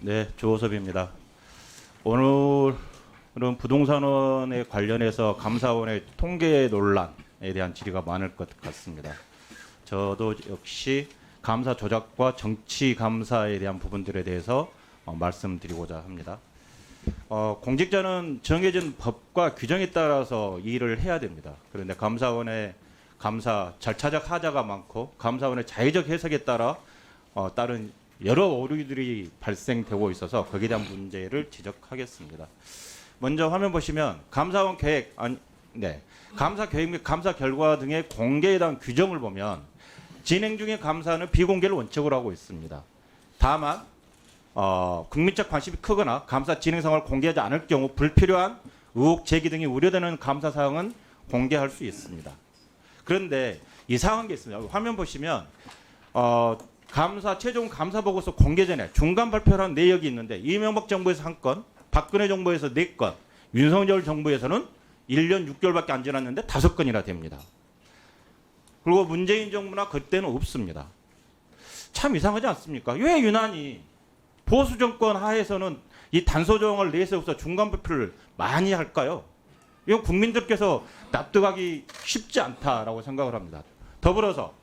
네, 조호섭입니다. 오늘은 부동산원에 관련해서 감사원의 통계 논란에 대한 질의가 많을 것 같습니다. 저도 역시 감사 조작과 정치 감사에 대한 부분들에 대해서 말씀드리고자 합니다. 공직자는 정해진 법과 규정에 따라서 일을 해야 됩니다. 그런데 감사원의 감사 절차적 하자가 많고 감사원의 자의적 해석에 따라 다른 여러 오류들이 발생되고 있어서 거기에 대한 문제를 지적하겠습니다. 먼저 화면 보시면 감사원 계획, 감사 계획 및 감사 결과 등의 공개에 대한 규정을 보면 진행 중의 감사는 비공개를 원칙으로 하고 있습니다. 다만 국민적 관심이 크거나 감사 진행 상황을 공개하지 않을 경우 불필요한 의혹 제기 등이 우려되는 감사 사항은 공개할 수 있습니다. 그런데 이상한 게 있습니다. 화면 보시면 감사 최종 감사 보고서 공개 전에 중간 발표를 한 내역이 있는데 이명박 정부에서 1건, 박근혜 정부에서 4건, 윤석열 정부에서는 1년 6개월밖에 안 지났는데 5건이나 됩니다. 그리고 문재인 정부나 그때는 없습니다. 참 이상하지 않습니까? 왜 유난히 보수 정권 하에서는 이 단서 조항을 내세워서 중간 발표를 많이 할까요? 이건 국민들께서 납득하기 쉽지 않다라고 생각을 합니다. 더불어서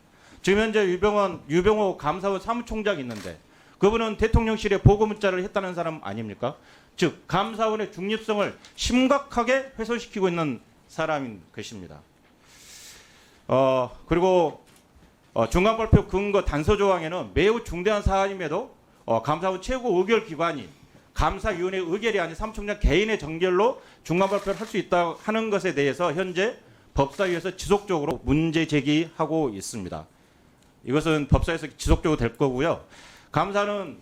지금 현재 유병호 감사원 사무총장이 있는데 그분은 대통령실에 보고 문자를 했다는 사람 아닙니까? 즉 감사원의 중립성을 심각하게 훼손시키고 있는 사람인 것입니다. 그리고 중간 발표 근거 단서 조항에는 매우 중대한 사안임에도 감사원 최고 의결 기관인 감사위원회 의결이 아닌 사무총장 개인의 정결로 중간 발표를 할 수 있다 하는 것에 대해서 현재 법사위에서 지속적으로 문제 제기하고 있습니다. 이것은 법사위에서 지속적으로 될 거고요. 감사는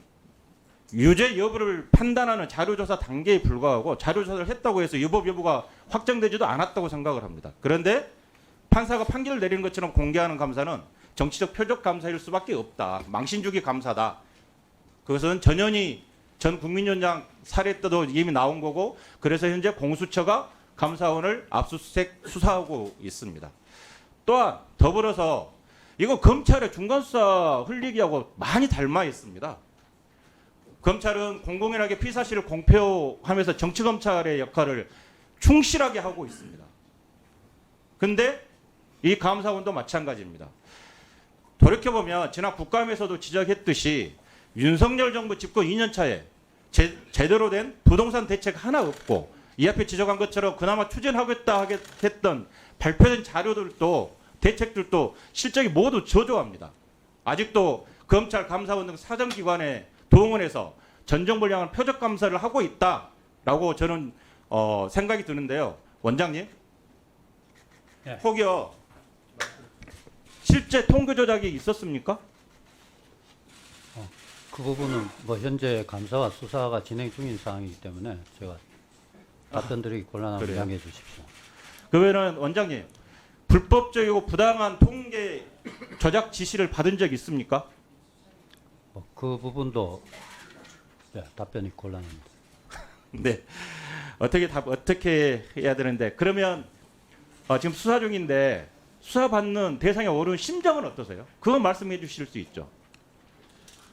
유죄 여부를 판단하는 자료조사 단계에 불과하고 자료조사를 했다고 해서 유법 여부가 확정되지도 않았다고 생각을 합니다. 그런데 판사가 판결을 내리는 것처럼 공개하는 감사는 정치적 표적 감사일 수밖에 없다. 망신주기 감사다. 그것은 전현희 전 국민위원장 사례 때도 이미 나온 거고 그래서 현재 공수처가 감사원을 압수수색 수사하고 있습니다. 또한 더불어서 이거 검찰의 중간수사 흘리기하고 많이 닮아 있습니다. 검찰은 공공연하게 피사실을 공표하면서 정치검찰의 역할을 충실하게 하고 있습니다. 근데 이 감사원도 마찬가지입니다. 돌이켜보면 지난 국감에서도 지적했듯이 윤석열 정부 집권 2년 차에 제대로 된 부동산 대책 하나 없고 이 앞에 지적한 것처럼 그나마 추진하겠다 했던 발표된 자료들도 대책들도 실적이 모두 저조합니다. 아직도 검찰, 감사원 등 사정기관에 동원해서 전 정부를 향한 표적 감사를 하고 있다라고 저는 생각이 드는데요. 원장님, 혹여 실제 통계 조작이 있었습니까? 그 부분은 뭐 현재 감사와 수사가 진행 중인 사항이기 때문에 제가 답변드리기 곤란하면 양해해 주십시오. 그러면 원장님, 불법적이고 부당한 통계 조작 지시를 받은 적 있습니까? 그 부분도 답변이 곤란합니다. 네. 어떻게 해야 되는데 그러면 지금 수사 중인데 수사받는 대상에 오른 심정은 어떠세요? 그건 말씀해 주실 수 있죠.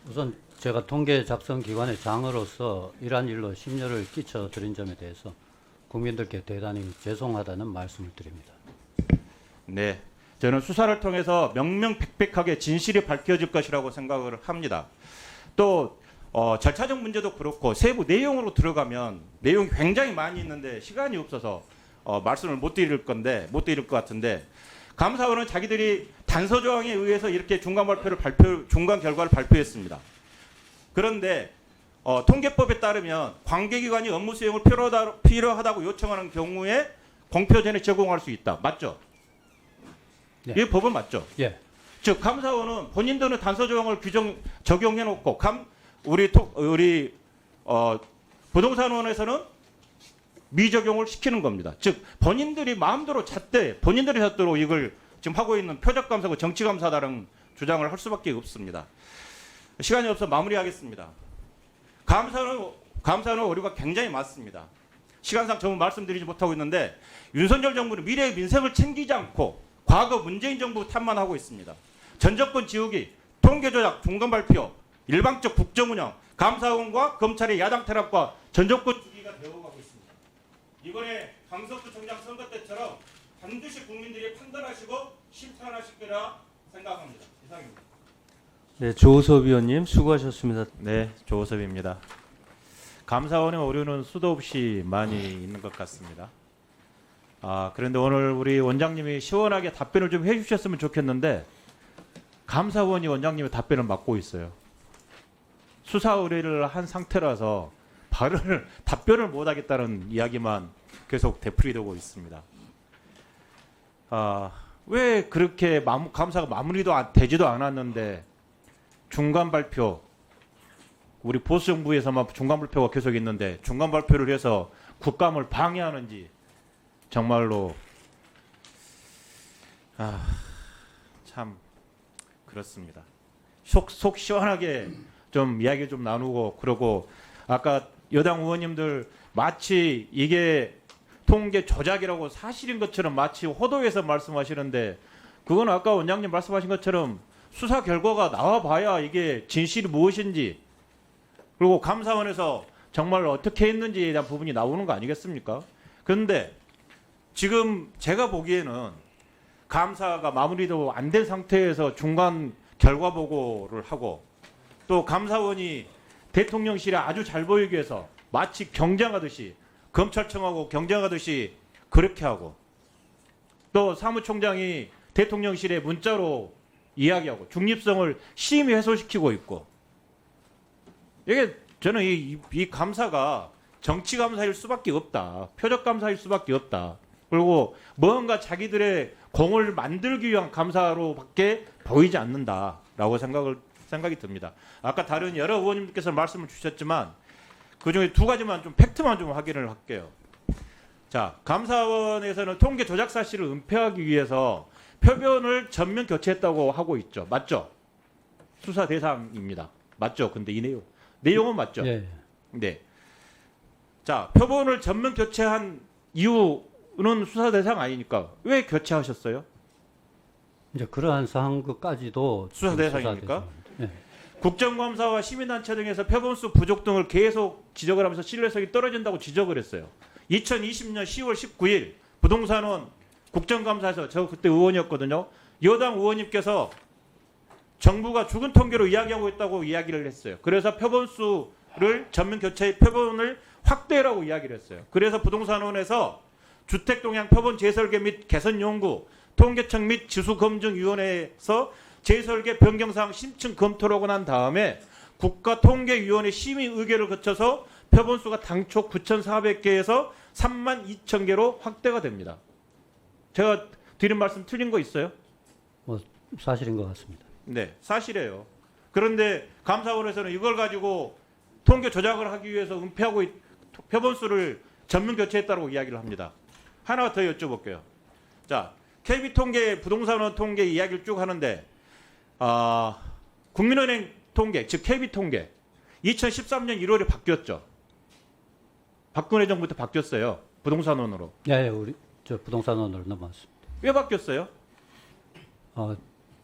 우선 제가 통계 작성 기관의 장으로서 이러한 일로 심려를 끼쳐 드린 점에 대해서 국민들께 대단히 죄송하다는 말씀을 드립니다. 네, 저는 수사를 통해서 명명백백하게 진실이 밝혀질 것이라고 생각을 합니다. 또 절차적 문제도 그렇고 세부 내용으로 들어가면 내용이 굉장히 많이 있는데 시간이 없어서 말씀을 못 드릴 것 같은데 감사원은 자기들이 단서 조항에 의해서 이렇게 중간 결과를 발표했습니다. 그런데 통계법에 따르면 관계기관이 업무 수행을 필요하다고 요청하는 경우에 공표 전에 제공할 수 있다. 맞죠? 네. 이 법은 맞죠? 예. 즉 감사원은 본인들은 단서 조항을 적용해 놓고 우리 부동산원에서는 미적용을 시키는 겁니다. 즉 본인들이 마음대로 본인들이 잣대로 이걸 지금 하고 있는 표적 감사고 정치 감사다라는 주장을 할 수밖에 없습니다. 시간이 없어 마무리하겠습니다. 감사는 오류가 굉장히 많습니다. 시간상 전부 말씀드리지 못하고 있는데 윤석열 정부는 미래의 민생을 챙기지 않고 과거 문재인 정부 탓만 하고 있습니다. 전 정권 지우기, 통계 조작, 중간 발표, 일방적 국정 운영, 감사원과 검찰의 야당 탄압과 전적권 주기가 되어가고 있습니다. 이번에 강서구청장 선거 때처럼 반드시 국민들이 판단하시고 심판하실 거라 생각합니다. 이상입니다. 네, 조호섭 위원님 수고하셨습니다. 네, 조호섭입니다. 감사원의 오류는 수도 없이 많이 있는 것 같습니다. 그런데 오늘 우리 원장님이 시원하게 답변을 좀 해주셨으면 좋겠는데 감사원이 원장님의 답변을 맡고 있어요. 수사 의뢰를 한 상태라서 답변을 못하겠다는 이야기만 계속 되풀이되고 있습니다. 왜 그렇게 감사가 마무리도 되지도 않았는데 중간 발표, 우리 보수 정부에서만 중간 발표가 계속 있는데 중간 발표를 해서 국감을 방해하는지 정말로 참 그렇습니다. 속 시원하게 좀 이야기 좀 나누고 그러고 아까 여당 의원님들 마치 이게 통계 조작이라고 사실인 것처럼 마치 호도해서 말씀하시는데 그건 아까 원장님 말씀하신 것처럼 수사 결과가 나와봐야 이게 진실이 무엇인지 그리고 감사원에서 정말 어떻게 했는지에 대한 부분이 나오는 거 아니겠습니까? 그런데 지금 제가 보기에는 감사가 마무리도 안 된 상태에서 중간 결과 보고를 하고 또 감사원이 대통령실에 아주 잘 보이기 위해서 마치 경쟁하듯이 검찰청하고 경쟁하듯이 그렇게 하고 또 사무총장이 대통령실에 문자로 이야기하고 중립성을 심히 훼손시키고 있고 이게 저는 이 감사가 정치 감사일 수밖에 없다. 표적 감사일 수밖에 없다. 그리고 뭔가 자기들의 공을 만들기 위한 감사로밖에 보이지 않는다라고 생각이 듭니다. 아까 다른 여러 의원님께서 말씀을 주셨지만 그중에 두 가지만 좀 팩트만 좀 확인을 할게요. 자, 감사원에서는 통계 조작 사실을 은폐하기 위해서 표본을 전면 교체했다고 하고 있죠. 맞죠? 수사 대상입니다. 맞죠? 근데 이 내용은 맞죠? 예. 네. 자, 표본을 전면 교체한 이유는 수사 대상 아니니까 왜 교체하셨어요? 이제 그러한 사항까지도 수사 대상입니까? 대상입니다. 예. 국정감사와 시민단체 등에서 표본수 부족 등을 계속 지적을 하면서 신뢰성이 떨어진다고 지적을 했어요. 2020년 10월 19일 부동산원 국정감사에서 저 그때 의원이었거든요. 여당 의원님께서 정부가 죽은 통계로 이야기하고 있다고 이야기를 했어요. 그래서 표본수를 전면 교체의 표본을 확대라고 이야기를 했어요. 그래서 부동산원에서 주택동향 표본 재설계 및 개선 연구, 통계청 및 지수검증위원회에서 재설계 변경사항 심층 검토를 하고 난 다음에 국가통계위원회 심의 의결을 거쳐서 표본수가 당초 9,400개에서 32,000개로 확대가 됩니다. 제가 드린 말씀 틀린 거 있어요? 뭐 사실인 것 같습니다. 네, 사실이에요. 그런데 감사원에서는 이걸 가지고 통계 조작을 하기 위해서 은폐하고 표본수를 전면 교체했다고 이야기를 합니다. 하나 더 여쭤볼게요. 자, KB통계, 부동산원 통계 이야기를 쭉 하는데 국민은행 통계, 즉 KB통계 2013년 1월에 바뀌었죠. 박근혜 정부 때 바뀌었어요. 부동산원으로. 예, 우리 저 부동산원으로 넘어왔습니다. 왜 바뀌었어요?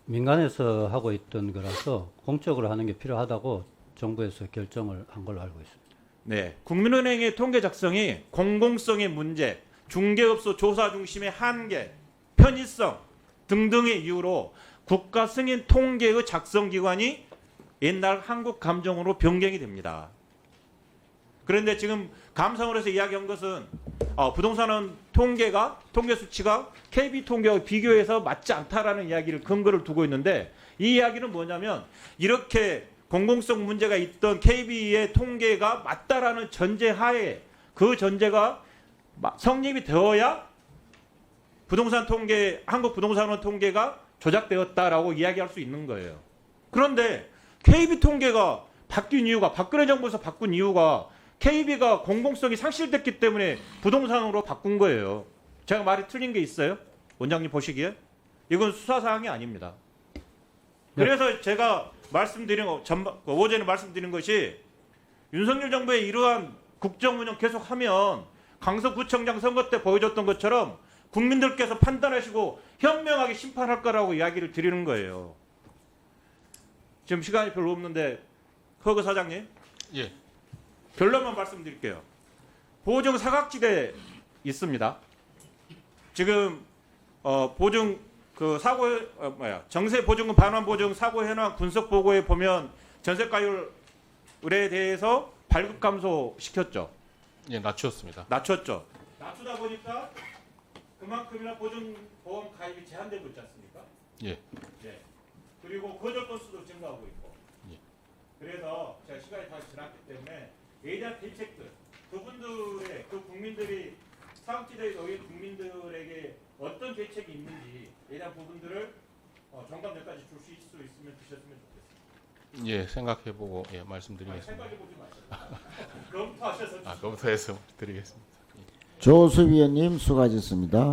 민간에서 하고 있던 거라서 공적으로 하는 게 필요하다고 정부에서 결정을 한 걸로 알고 있습니다. 네, 국민은행의 통계 작성이 공공성의 문제, 중개업소 조사 중심의 한계, 편의성 등등의 이유로 국가 승인 통계의 작성 기관이 옛날 한국감정으로 변경이 됩니다. 그런데 지금 감사원에서 이야기한 것은 부동산은 통계 수치가 KB 통계와 비교해서 맞지 않다라는 이야기를 근거를 두고 있는데 이 이야기는 뭐냐면 이렇게 공공성 문제가 있던 KB의 통계가 맞다라는 전제하에 그 전제가 성립이 되어야 한국 부동산원 통계가 조작되었다라고 이야기할 수 있는 거예요. 그런데 KB 통계가 바뀐 이유가 박근혜 정부에서 바꾼 이유가 KB가 공공성이 상실됐기 때문에 부동산으로 바꾼 거예요. 제가 말이 틀린 게 있어요? 원장님 보시기에? 이건 수사사항이 아닙니다. 그래서 제가 어제는 말씀드린 것이 윤석열 정부의 이러한 국정운영 계속하면 강서구청장 선거 때 보여줬던 것처럼 국민들께서 판단하시고 현명하게 심판할 거라고 이야기를 드리는 거예요. 지금 시간이 별로 없는데 허그 사장님. 예. 결론만 말씀드릴게요. 보증 사각지대 있습니다. 지금 보증 그 사고 정세 보증금 반환 보증 사고 현황 분석 보고에 보면 전세가율에 대해서 발급 감소 시켰죠. 예, 낮추었습니다. 낮췄죠. 낮추다 보니까 그만큼이나 보증보험 가입이 제한되고 있지 않습니까? 예. 네. 그리고 거절 건수도 증가하고 있고. 예. 그래서 제가 시간이 다 지났기 때문에 이에 대한 대책들, 그분들의 그 국민들이 사각지대에 놓인 국민들에게 어떤 대책이 있는지에 대한 부분들을 정답내까지 줄 수 있으면 주셨으면 좋겠습니다. 예, 생각해보고 예, 말씀드리겠습니다. 생각해보지 마시고 검토하셔서 검토해서 드리겠습니다. 조수위원님 수고하셨습니다.